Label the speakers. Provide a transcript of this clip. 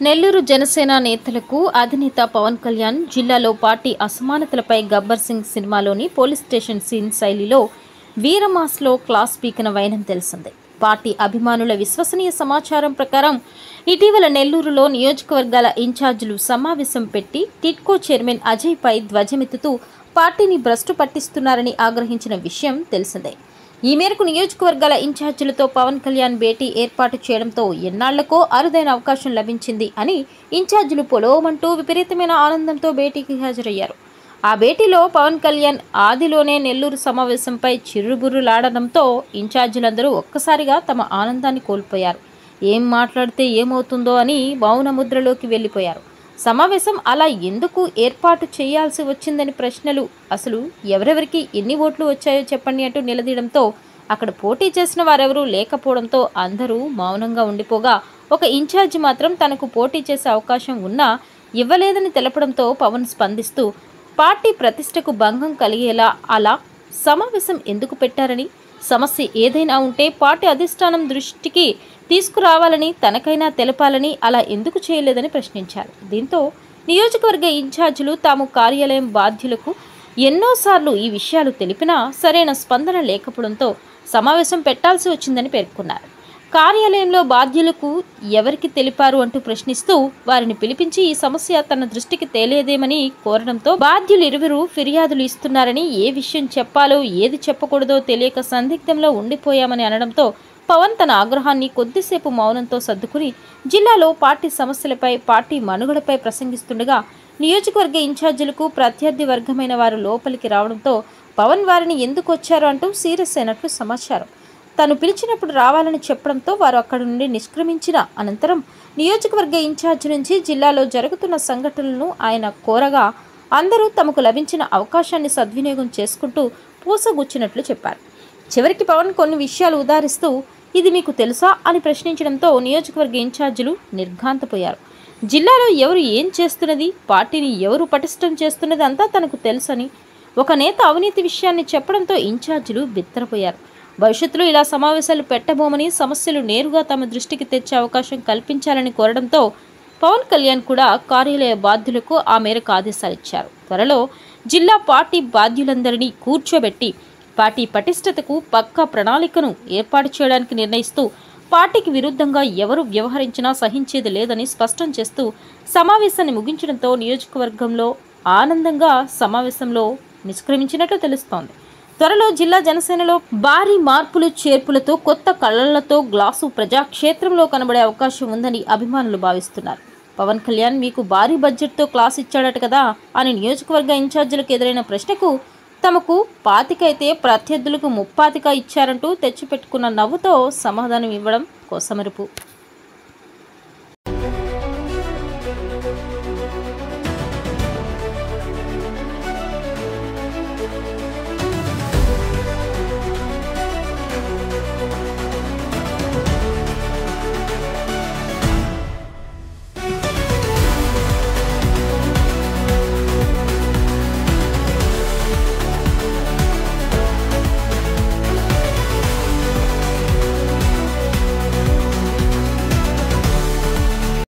Speaker 1: నెల్లూరు జనసేన నేతలకు అధినేత పవన్ కళ్యాణ్ జిల్లాలో పార్టీ అసమానతలపై గబ్బర్ సింగ్ సినిమాలోని పోలీస్ స్టేషన్ సీన్ శైలిలో వీరమాస్లో క్లాస్ పీకిన వైనం తెలిసిందే. పార్టీ అభిమానుల విశ్వసనీయ సమాచారం ప్రకారం ఇటీవల నెల్లూరులో నియోజకవర్గాల ఇన్ఛార్జీలు సమావేశం పెట్టి టిడ్కో చైర్మన్ అజయ్ పై ధ్వజమెత్తుతూ పార్టీని భ్రష్టు పట్టిస్తున్నారని ఆగ్రహించిన విషయం తెలిసిందే. ఈ మేరకు నియోజకవర్గాల ఇన్ఛార్జీలతో పవన్ కళ్యాణ్ భేటీ ఏర్పాటు చేయడంతో ఎన్నాళ్లకో అరుదైన అవకాశం లభించింది అని ఇన్ఛార్జీలు పొలోమంటూ విపరీతమైన ఆనందంతో భేటీకి హాజరయ్యారు. ఆ భేటీలో పవన్ కళ్యాణ్ ఆదిలోనే నెల్లూరు సమావేశంపై చిర్రుబుర్రులాడడంతో ఇన్ఛార్జీలందరూ ఒక్కసారిగా తమ ఆనందాన్ని కోల్పోయారు. ఏం మాట్లాడితే ఏమవుతుందో అని మౌన ముద్రలోకి వెళ్ళిపోయారు. సమావేశం అలా ఎందుకు ఏర్పాటు చేయాల్సి వచ్చిందని ప్రశ్నలు, అసలు ఎవరెవరికి ఎన్ని ఓట్లు వచ్చాయో చెప్పండి అంటూ నిలదీయడంతో అక్కడ పోటీ చేసిన వారెవరూ లేకపోవడంతో అందరూ మౌనంగా ఉండిపోగా ఒక ఇన్ఛార్జి మాత్రం తనకు పోటీ చేసే అవకాశం ఉన్నా ఇవ్వలేదని తెలపడంతో పవన్ స్పందిస్తూ పార్టీ ప్రతిష్టకు భంగం కలిగేలా అలా సమావేశం ఎందుకు పెట్టారని, సమస్య ఏదైనా ఉంటే పార్టీ అధిష్టానం దృష్టికి తీసుకురావాలని తనకైనా తెలపాలని అలా ఎందుకు చేయలేదని ప్రశ్నించారు. దీంతో నియోజకవర్గ ఇన్ఛార్జీలు తాము కార్యాలయం బాధ్యులకు ఎన్నోసార్లు ఈ విషయాలు తెలిపినా సరైన స్పందన లేకపోవడంతో సమావేశం పెట్టాల్సి వచ్చిందని పేర్కొన్నారు. కార్యాలయంలో బాధ్యులకు ఎవరికి తెలిపారు అంటూ ప్రశ్నిస్తూ వారిని పిలిపించి ఈ సమస్య తన దృష్టికి తేలేదేమని కోరడంతో బాధ్యులు ఇరువురు ఫిర్యాదులు ఇస్తున్నారని, ఏ విషయం చెప్పాలో ఏది చెప్పకూడదో తెలియక సందిగ్ధంలో ఉండిపోయామని అనడంతో పవన్ తన ఆగ్రహాన్ని కొద్దిసేపు మౌనంతో సర్దుకుని జిల్లాలో పార్టీ సమస్యలపై, పార్టీ మనుగడపై ప్రసంగిస్తుండగా నియోజకవర్గ ఇన్ఛార్జీలకు ప్రత్యర్థి వర్గమైన వారు లోపలికి రావడంతో పవన్ వారిని ఎందుకు వచ్చారు అంటూ సీరియస్ అయినట్లు సమాచారం. తను పిలిచినప్పుడు రావాలని చెప్పడంతో వారు అక్కడి నుండి నిష్క్రమించిన అనంతరం నియోజకవర్గ ఇన్ఛార్జి నుంచి జిల్లాలో జరుగుతున్న సంఘటనలను ఆయన కోరగా అందరూ తమకు లభించిన అవకాశాన్ని సద్వినియోగం చేసుకుంటూ పూసగుచ్చినట్లు చెప్పారు. చివరికి పవన్ కొన్ని విషయాలు ఉదాహరిస్తూ ఇది మీకు తెలుసా అని ప్రశ్నించడంతో నియోజకవర్గ ఇన్ఛార్జీలు నిర్ఘాంతపోయారు. జిల్లాలో ఎవరు ఏం చేస్తున్నది, పార్టీని ఎవరు పటిష్టం చేస్తున్నది అంతా తనకు తెలుసని ఒక నేత అవినీతి విషయాన్ని చెప్పడంతో ఇన్ఛార్జీలు బిత్తరపోయారు. భవిష్యత్తులో ఇలా సమావేశాలు పెట్టబోమని, సమస్యలు నేరుగా తమ దృష్టికి తెచ్చే అవకాశం కల్పించాలని కోరడంతో పవన్ కళ్యాణ్ కూడా కార్యాలయ బాధ్యులకు ఆ మేరకు ఆదేశాలిచ్చారు. త్వరలో జిల్లా పార్టీ బాధ్యులందరినీ కూర్చోబెట్టి పార్టీ పటిష్టతకు పక్కా ప్రణాళికను ఏర్పాటు చేయడానికి నిర్ణయిస్తూ పార్టీకి విరుద్ధంగా ఎవరు వ్యవహరించినా సహించేది లేదని స్పష్టం చేస్తూ సమావేశాన్ని ముగించడంతో నియోజకవర్గంలో ఆనందంగా సమావేశంలో నిష్క్రమించినట్లు తెలుస్తోంది. త్వరలో జిల్లా జనసేనలో భారీ మార్పులు చేర్పులతో కొత్త కళ్లలతో గ్లాసు ప్రజాక్షేత్రంలో కనబడే అవకాశం ఉందని అభిమానులు భావిస్తున్నారు. పవన్ కళ్యాణ్ మీకు భారీ బడ్జెట్తో క్లాస్ ఇచ్చాడట కదా అని నియోజకవర్గ ఇన్ఛార్జీలకు ఎదురైన ప్రశ్నకు తమకు 25 అయితే ప్రత్యర్థులకు 30 ఇచ్చారంటూ తెచ్చిపెట్టుకున్న నవ్వుతో సమాధానం ఇవ్వడం కోసమరుపు.